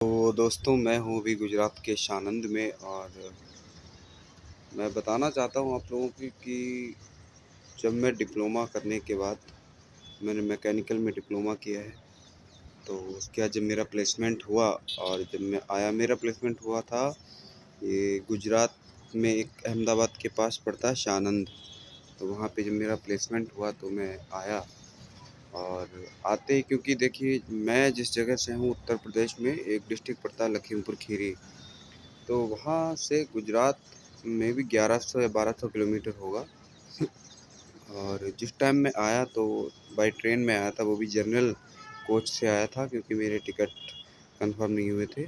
तो दोस्तों, मैं हूँ अभी गुजरात के सानंद में और मैं बताना चाहता हूँ आप लोगों की कि जब मैं डिप्लोमा करने के बाद मैंने मैकेनिकल में डिप्लोमा किया है। तो उसके बाद जब मेरा प्लेसमेंट हुआ और जब मैं आया, मेरा प्लेसमेंट हुआ था ये गुजरात में, एक अहमदाबाद के पास पड़ता है सानंद। तो वहाँ पे जब मेरा प्लेसमेंट हुआ तो मैं आया और आते ही, क्योंकि देखिए मैं जिस जगह से हूँ उत्तर प्रदेश में, एक डिस्ट्रिक्ट पड़ता है लखीमपुर खीरी। तो वहाँ से गुजरात में भी 1100 या 1200 किलोमीटर होगा। और जिस टाइम मैं आया तो बाई ट्रेन में आया था, वो भी जनरल कोच से आया था क्योंकि मेरे टिकट कंफर्म नहीं हुए थे।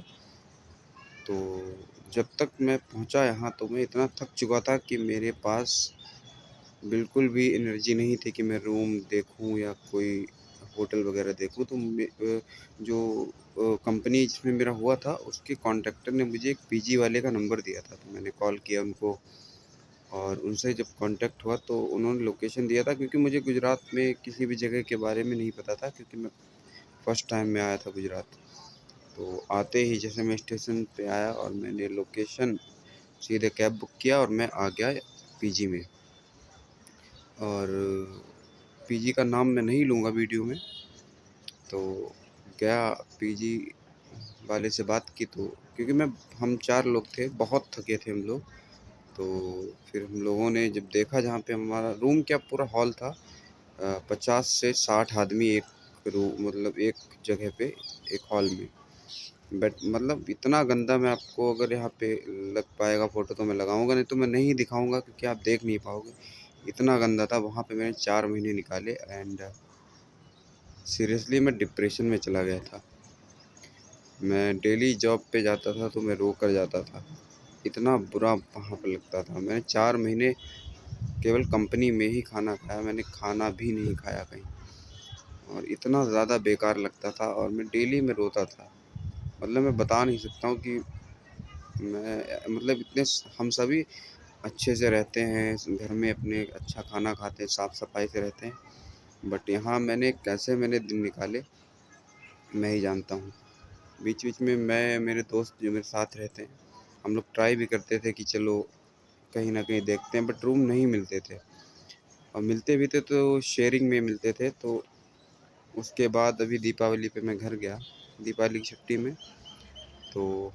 तो जब तक मैं पहुंचा यहाँ तो मैं इतना थक चुका था कि मेरे पास बिल्कुल भी एनर्जी नहीं थी कि मैं रूम देखूं या कोई होटल वगैरह देखूं। तो जो कंपनी जिसमें मेरा हुआ था उसके कॉन्ट्रैक्टर ने मुझे एक पीजी वाले का नंबर दिया था। तो मैंने कॉल किया उनको और उनसे जब कांटेक्ट हुआ तो उन्होंने लोकेशन दिया था, क्योंकि मुझे गुजरात में किसी भी जगह के बारे में नहीं पता था, क्योंकि मैं फर्स्ट टाइम में आया था गुजरात। तो आते ही जैसे मैं स्टेशन पे आया और मैंने लोकेशन, सीधे कैब बुक किया और मैं आ गया पीजी में। और पीजी का नाम मैं नहीं लूँगा वीडियो में। तो गया पीजी वाले से बात की, तो क्योंकि हम 4 लोग थे, बहुत थके थे हम लोग। तो फिर हम लोगों ने जब देखा जहाँ पे हमारा रूम, क्या पूरा हॉल था, 50 से 60 आदमी एक रूम, मतलब एक जगह पे, एक हॉल में। बट मतलब इतना गंदा, मैं आपको अगर यहाँ पे लग पाएगा फ़ोटो तो मैं लगाऊंगा, नहीं तो मैं नहीं दिखाऊंगा क्योंकि आप देख नहीं पाओगे। इतना गंदा था वहाँ पे। मैंने 4 महीने निकाले एंड सीरियसली मैं डिप्रेशन में चला गया था। मैं डेली जॉब पे जाता था तो मैं रो कर जाता था, इतना बुरा वहाँ पे लगता था। मैंने 4 महीने केवल कंपनी में ही खाना खाया, मैंने खाना भी नहीं खाया कहीं, और इतना ज़्यादा बेकार लगता था और मैं डेली में रोता था। मतलब मैं बता नहीं सकता हूँ कि मैं, मतलब इतने हम सभी अच्छे से रहते हैं घर में, अपने अच्छा खाना खाते हैं, साफ़ सफाई से रहते हैं, बट यहाँ मैंने दिन निकाले मैं ही जानता हूँ। बीच बीच में मैं, मेरे दोस्त जो मेरे साथ रहते हैं, हम लोग ट्राई भी करते थे कि चलो कहीं ना कहीं देखते हैं, बट रूम नहीं मिलते थे, और मिलते भी थे तो शेयरिंग में मिलते थे। तो उसके बाद अभी दीपावली पे मैं घर गया, दीपावली की छुट्टी में। तो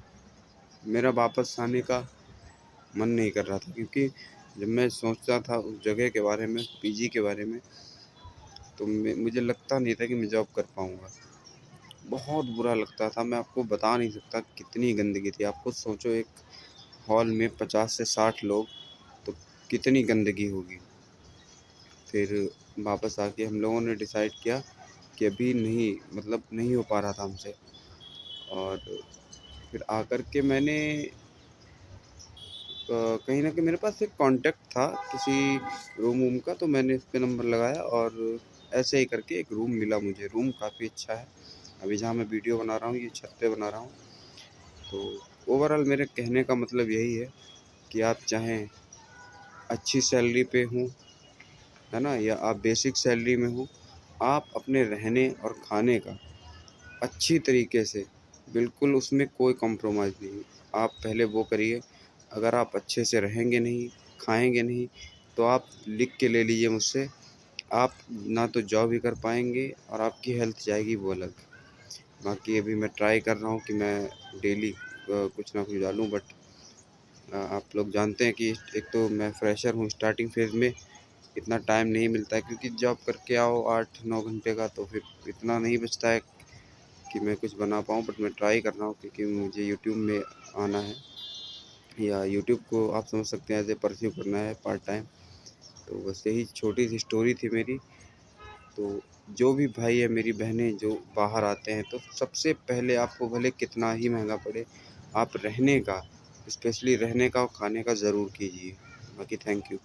मेरा वापस आने का मन नहीं कर रहा था, क्योंकि जब मैं सोचता था उस जगह के बारे में, पीजी के बारे में, तो मुझे लगता नहीं था कि मैं जॉब कर पाऊँगा। बहुत बुरा लगता था, मैं आपको बता नहीं सकता कितनी गंदगी थी। आप खुद सोचो, एक हॉल में 50 से 60 लोग, तो कितनी गंदगी होगी। फिर वापस आके हम लोगों ने डिसाइड किया कि अभी नहीं, मतलब नहीं हो पा रहा था हमसे। और फिर आकर के मैंने कहीं ना कहीं मेरे पास एक कांटेक्ट था किसी रूम वूम का, तो मैंने उस पर नंबर लगाया और ऐसे ही करके एक रूम मिला मुझे। रूम काफ़ी अच्छा है। अभी जहाँ मैं वीडियो बना रहा हूँ, ये छत पे बना रहा हूँ। तो ओवरऑल मेरे कहने का मतलब यही है कि आप चाहें अच्छी सैलरी पे हों, है ना, या आप बेसिक सैलरी में हो, आप अपने रहने और खाने का अच्छी तरीके से, बिल्कुल उसमें कोई कॉम्प्रोमाइज़ नहीं, आप पहले वो करिए। अगर आप अच्छे से रहेंगे नहीं, खाएंगे नहीं, तो आप लिख के ले लीजिए मुझसे, आप ना तो जॉब ही कर पाएंगे और आपकी हेल्थ जाएगी वो अलग। बाकी अभी मैं ट्राई कर रहा हूँ कि मैं डेली कुछ ना कुछ डालूँ, बट आप लोग जानते हैं कि एक तो मैं फ्रेशर हूँ, स्टार्टिंग फेज़ में इतना टाइम नहीं मिलता है, क्योंकि जॉब करके आओ 8-9 घंटे का, तो फिर इतना नहीं बचता है कि मैं कुछ बना पाऊँ। बट मैं ट्राई कर रहा हूँ, क्योंकि मुझे यूट्यूब में आना है, या यूट्यूब को आप समझ सकते हैं एज ए परस्यू करना है पार्ट टाइम। तो बस यही छोटी सी स्टोरी थी मेरी। तो जो भी भाई है, मेरी बहनें जो बाहर आते हैं, तो सबसे पहले आपको भले कितना ही महंगा पड़े, आप रहने का, स्पेशली रहने का और खाने का ज़रूर कीजिए। बाकी थैंक यू।